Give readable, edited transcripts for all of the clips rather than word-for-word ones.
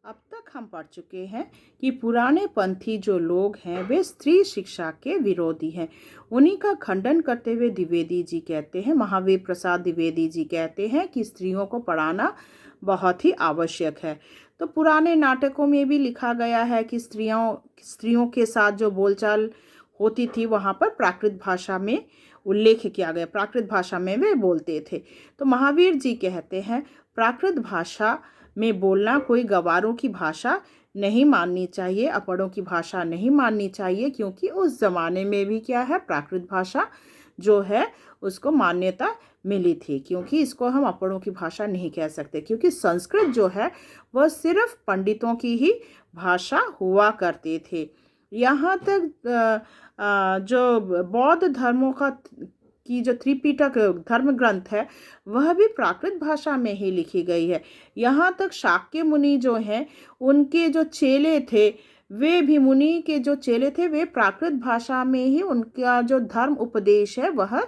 अब तक हम पढ़ चुके हैं कि पुराने पंथी जो लोग हैं वे स्त्री शिक्षा के विरोधी हैं। उन्हीं का खंडन करते हुए द्विवेदी जी कहते हैं, महावीर प्रसाद द्विवेदी जी कहते हैं कि स्त्रियों को पढ़ाना बहुत ही आवश्यक है। तो पुराने नाटकों में भी लिखा गया है कि स्त्रियों के साथ जो बोलचाल होती थी वहाँ पर प्राकृत भाषा में उल्लेख किया गया, प्राकृत भाषा में वे बोलते थे। तो महावीर जी कहते हैं प्राकृत भाषा में बोलना कोई गंवारों की भाषा नहीं माननी चाहिए, अपड़ों की भाषा नहीं माननी चाहिए, क्योंकि उस जमाने में भी क्या है, प्राकृत भाषा जो है उसको मान्यता मिली थी। क्योंकि इसको हम अपड़ों की भाषा नहीं कह सकते, क्योंकि संस्कृत जो है वह सिर्फ पंडितों की ही भाषा हुआ करते थे। यहाँ तक जो बौद्ध धर्मों की जो त्रिपिटक धर्म ग्रंथ है वह भी प्राकृत भाषा में ही लिखी गई है। यहाँ तक शाक्य मुनि जो हैं उनके जो चेले थे, वे भी मुनि के जो चेले थे वे प्राकृत भाषा में ही उनका जो धर्म उपदेश है वह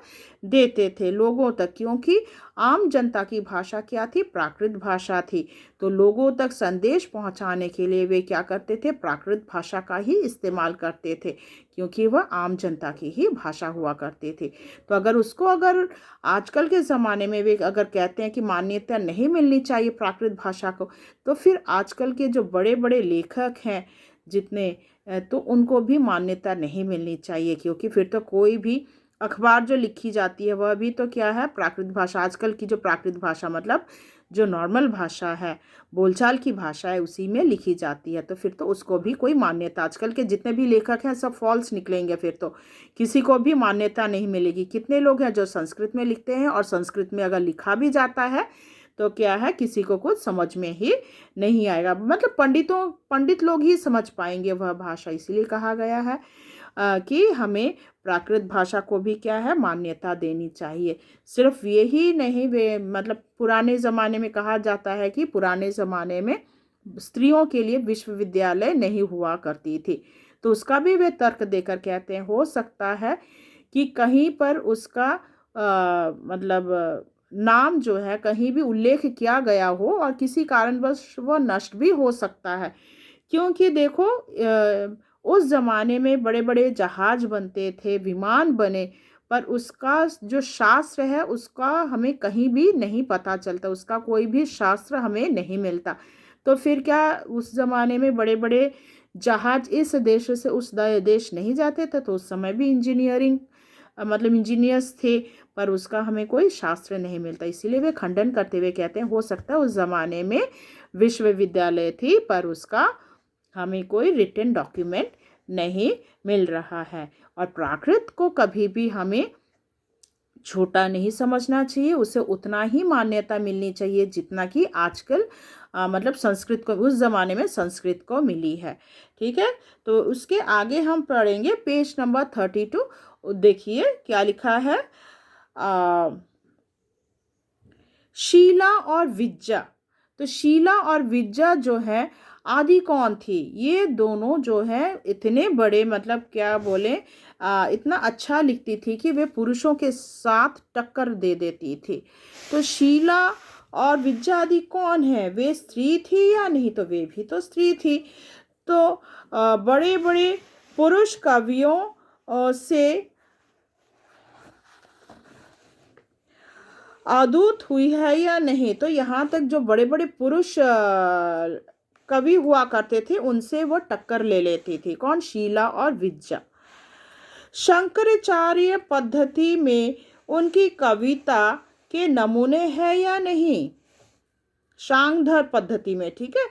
देते थे लोगों तक, क्योंकि आम जनता की भाषा क्या थी, प्राकृत भाषा थी। तो लोगों तक संदेश पहुंचाने के लिए वे क्या करते थे, प्राकृत भाषा का ही इस्तेमाल करते थे, क्योंकि वह आम जनता की ही भाषा हुआ करते थे। तो अगर आजकल के ज़माने में वे अगर कहते हैं कि मान्यता नहीं मिलनी चाहिए प्राकृत भाषा को, तो फिर आजकल के जो बड़े बड़े लेखक हैं जितने, तो उनको भी मान्यता नहीं मिलनी चाहिए, क्योंकि फिर तो कोई भी अखबार जो लिखी जाती है वह भी तो क्या है, प्राकृत भाषा। आजकल की जो प्राकृत भाषा मतलब जो नॉर्मल भाषा है, बोलचाल की भाषा है, उसी में लिखी जाती है। तो फिर तो उसको भी कोई मान्यता, आजकल के जितने भी लेखक हैं सब फॉल्स निकलेंगे, फिर तो किसी को भी मान्यता नहीं मिलेगी। कितने लोग हैं जो संस्कृत में लिखते हैं, और संस्कृत में अगर लिखा भी जाता है तो क्या है, किसी को कुछ समझ में ही नहीं आएगा, मतलब पंडित लोग ही समझ पाएंगे वह भाषा। इसीलिए कहा गया है कि हमें प्राकृत भाषा को भी क्या है, मान्यता देनी चाहिए। सिर्फ यही नहीं, वे मतलब पुराने ज़माने में कहा जाता है कि पुराने ज़माने में स्त्रियों के लिए विश्वविद्यालय नहीं हुआ करती थी। तो उसका भी वे तर्क देकर कहते हैं हो सकता है कि कहीं पर उसका मतलब नाम जो है कहीं भी उल्लेख किया गया हो और किसी कारणवश वह नष्ट भी हो सकता है। क्योंकि देखो उस ज़माने में बड़े बड़े जहाज बनते थे, विमान बने, पर उसका जो शास्त्र है उसका हमें कहीं भी नहीं पता चलता, उसका कोई भी शास्त्र हमें नहीं मिलता। तो फिर क्या उस ज़माने में बड़े बड़े जहाज इस देश से उस देश नहीं जाते थे, तो उस समय भी मतलब इंजीनियर्स थे, पर उसका हमें कोई शास्त्र नहीं मिलता। इसीलिए वे खंडन करते हुए कहते हैं हो सकता है उस ज़माने में विश्वविद्यालय थी, पर उसका हमें कोई रिटन डॉक्यूमेंट नहीं मिल रहा है। और प्राकृत को कभी भी हमें छोटा नहीं समझना चाहिए, उसे उतना ही मान्यता मिलनी चाहिए जितना कि आजकल मतलब संस्कृत को, उस ज़माने में संस्कृत को मिली है। ठीक है, तो उसके आगे हम पढ़ेंगे पेज नंबर 32। देखिए क्या लिखा है, शीला और विज्जा। तो शीला और विज्जा जो है आदि कौन थी, ये दोनों जो है इतने बड़े, मतलब क्या बोले, इतना अच्छा लिखती थी कि वे पुरुषों के साथ टक्कर दे देती थी। तो शीला और विज्जा आदि कौन है, वे स्त्री थी या नहीं, तो वे भी तो स्त्री थी। तो बड़े बड़े पुरुष कवियों से आदूत हुई है या नहीं, तो यहाँ तक जो बड़े बड़े पुरुष कवि हुआ करते थे उनसे वो टक्कर ले लेती थी। कौन, शीला और विज्जा। शंकराचार्य पद्धति में उनकी कविता के नमूने हैं या नहीं, शांगधर पद्धति में। ठीक है,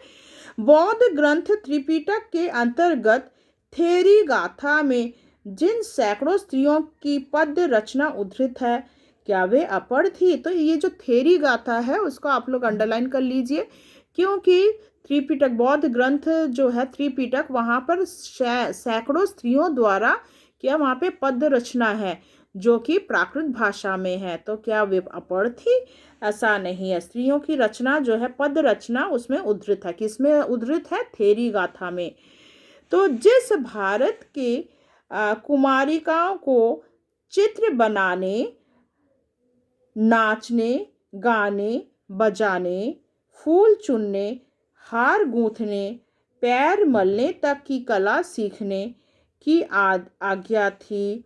बौद्ध ग्रंथ त्रिपिटक के अंतर्गत थेरी गाथा में जिन सैकड़ों स्त्रियों की पद्य रचना उद्धृत है, क्या वे अपढ़ थी। तो ये जो थेरी गाथा है उसको आप लोग अंडरलाइन कर लीजिए, क्योंकि त्रिपिटक बौद्ध ग्रंथ जो है त्रिपिटक, वहाँ पर सैकड़ों स्त्रियों द्वारा क्या वहाँ पे पद्य रचना है जो कि प्राकृत भाषा में है। तो क्या वे अपढ़ थी, ऐसा नहीं है। स्त्रियों की रचना जो है पद्य रचना उसमें उद्धृत है, किसमें उद्धृत है, थेरी गाथा में। तो जिस भारत के कुमारिकाओं को चित्र बनाने, नाचने, गाने बजाने, फूल चुनने, हार गूंथने, पैर मलने तक की कला सीखने की आज्ञा थी।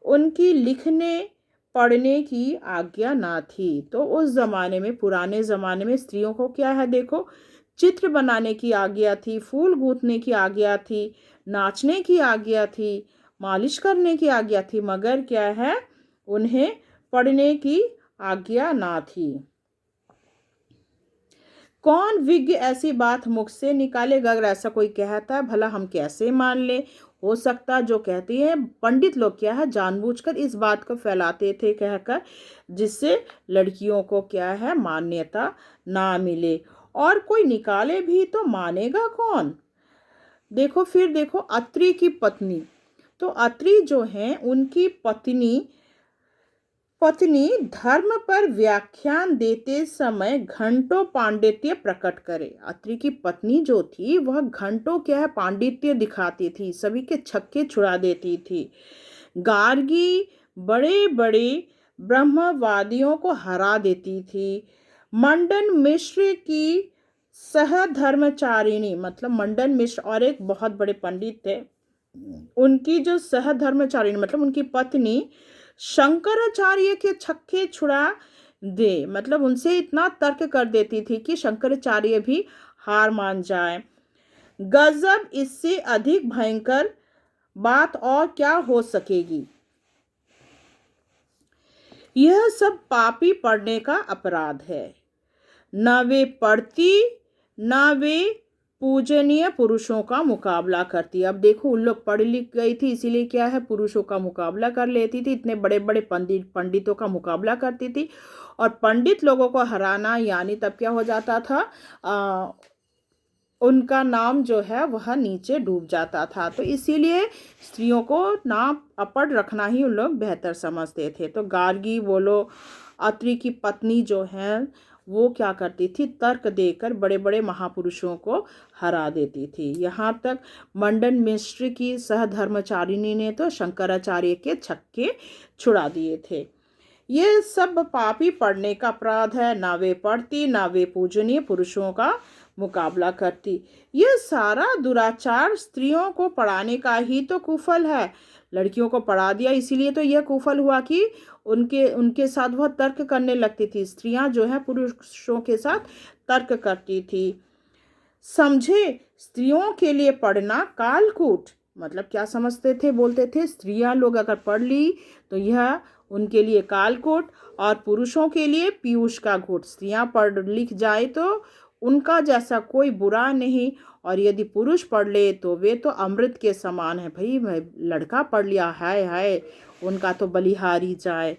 उनकी लिखने पढ़ने की आज्ञा ना थी। तो उस ज़माने में, पुराने ज़माने में स्त्रियों को क्या है, देखो, चित्र बनाने की आज्ञा थी, फूल गूंथने की आज्ञा थी, नाचने की आज्ञा थी, मालिश करने की आज्ञा थी, मगर क्या है, उन्हें पढ़ने की आज्ञा ना थी। कौन विज्ञ ऐसी बात मुख से निकालेगा? अगर ऐसा कोई कहता है, भला हम कैसे मान ले? हो सकता जो कहती है, पंडित लोग क्या है, जानबूझकर इस बात को फैलाते थे कहकर, जिससे लड़कियों को क्या है, मान्यता ना मिले। और कोई निकाले भी तो मानेगा कौन? देखो, फिर देखो, अत्रि की पत्नी। तो अत्रि जो है, उनकी पत्नी धर्म पर व्याख्यान देते समय घंटों पांडित्य प्रकट करे। अत्रि की पत्नी जो थी, वह घंटों क्या है, पांडित्य दिखाती थी, सभी के छक्के छुड़ा देती थी। गार्गी बड़े बड़े ब्रह्मवादियों को हरा देती थी। मंडन मिश्र की सहधर्मचारिणी, मतलब मंडन मिश्र और एक बहुत बड़े पंडित थे, उनकी जो सहधर्मचारिणी मतलब उनकी पत्नी शंकराचार्य के छक्के छुड़ा दे, मतलब उनसे इतना तर्क कर देती थी कि शंकराचार्य भी हार मान जाए। गजब, इससे अधिक भयंकर बात और क्या हो सकेगी? यह सब पापी पढ़ने का अपराध है। न वे पढ़ती, न वे पूजनीय पुरुषों का मुकाबला करती। अब देखो, उन लोग पढ़ लिख गई थी, इसीलिए क्या है, पुरुषों का मुकाबला कर लेती थी, इतने बड़े बड़े पंडितों का मुकाबला करती थी। और पंडित लोगों को हराना यानी तब क्या हो जाता था, उनका नाम जो है वह नीचे डूब जाता था। तो इसीलिए स्त्रियों को ना अपढ़ रखना ही उन लोग बेहतर समझते थे। तो गार्गी बोलो, अत्रि की पत्नी जो है, वो क्या करती थी, तर्क देकर बड़े बड़े महापुरुषों को हरा देती थी। यहाँ तक मंडन मिश्र की सहधर्मचारिणी ने तो शंकराचार्य के छक्के छुड़ा दिए थे। ये सब पापी पढ़ने का अपराध है। ना वे पढ़ती, ना वे पूजनीय पुरुषों का मुकाबला करती। यह सारा दुराचार स्त्रियों को पढ़ाने का ही तो कुफल है। लड़कियों को पढ़ा दिया, इसीलिए तो यह कुफल हुआ कि उनके साथ वह तर्क करने लगती थी। स्त्रियां जो है पुरुषों के साथ तर्क करती थी। समझे, स्त्रियों के लिए पढ़ना कालकूट। मतलब क्या समझते थे, बोलते थे स्त्रियां लोग अगर पढ़ ली तो यह उनके लिए कालकूट, और पुरुषों के लिए पीयूष का घूट। स्त्रियां पढ़ लिख जाए तो उनका जैसा कोई बुरा नहीं, और यदि पुरुष पढ़ ले तो वे तो अमृत के समान है। भाई, लड़का पढ़ लिया, हाय हाय, उनका तो बलिहारी जाए।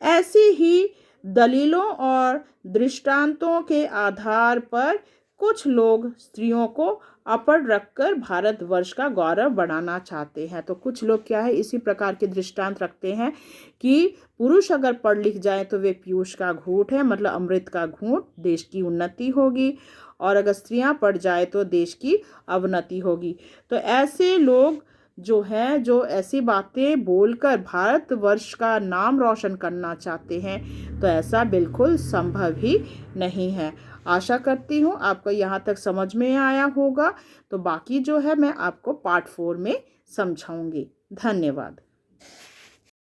ऐसी ही दलीलों और दृष्टांतों के आधार पर कुछ लोग स्त्रियों को अपढ़ रखकर भारतवर्ष का गौरव बढ़ाना चाहते हैं। तो कुछ लोग क्या है, इसी प्रकार के दृष्टांत रखते हैं कि पुरुष अगर पढ़ लिख जाए तो वे पीयूष का घूंट है, मतलब अमृत का घूंट, देश की उन्नति होगी, और अगर स्त्रियां पढ़ जाए तो देश की अवनति होगी। तो ऐसे लोग जो हैं, जो ऐसी बातें बोलकर भारतवर्ष का नाम रोशन करना चाहते हैं, तो ऐसा बिल्कुल संभव ही नहीं है। आशा करती हूँ आपको यहाँ तक समझ में आया होगा। तो बाकी जो है मैं आपको पार्ट 4 में समझाऊंगी। धन्यवाद।